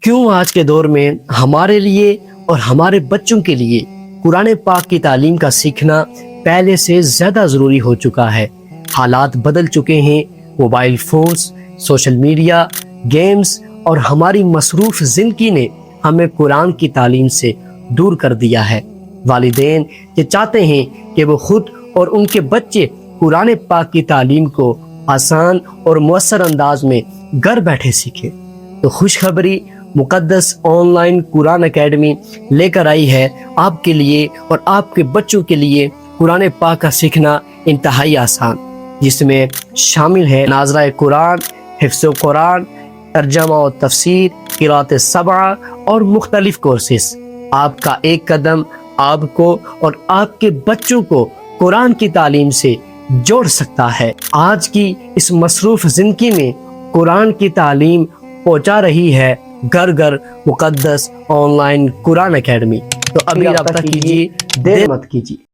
کیوں آج کے دور میں ہمارے لیے اور ہمارے بچوں کے لیے قرآن پاک کی تعلیم کا سیکھنا پہلے سے زیادہ ضروری ہو چکا ہے؟ حالات بدل چکے ہیں۔ Mobile phones, social media, games اور ہماری مصروف زندگی نے ہمیں قرآن کی تعلیم سے دور کر دیا ہے۔ والدین یہ چاہتے ہیں کہ وہ خود اور ان کے بچے قرآن پاک کی تعلیم کو آسان اور مؤثر انداز میں گھر بیٹھے سیکھیں، تو خوشخبری مقدس آن لائن قرآن اکیڈمی لے کر آئی ہے آپ کے لیے اور آپ کے بچوں کے لیے قرآن پاک کا سیکھنا انتہائی آسان، جس میں شامل ہے ناظرہ قرآن، حفظ قرآن، ترجمہ و تفسیر، قراءت سبعہ اور مختلف کورسز۔ آپ کا ایک قدم آپ کو اور آپ کے بچوں کو قرآن کی تعلیم سے جوڑ سکتا ہے۔ آج کی اس مصروف زندگی میں قرآن کی تعلیم پہنچا رہی ہے گھر گھر مقدس آن لائن قرآن اکیڈمی، تو ابھی رابطہ کیجیے، دیر مت کیجیے۔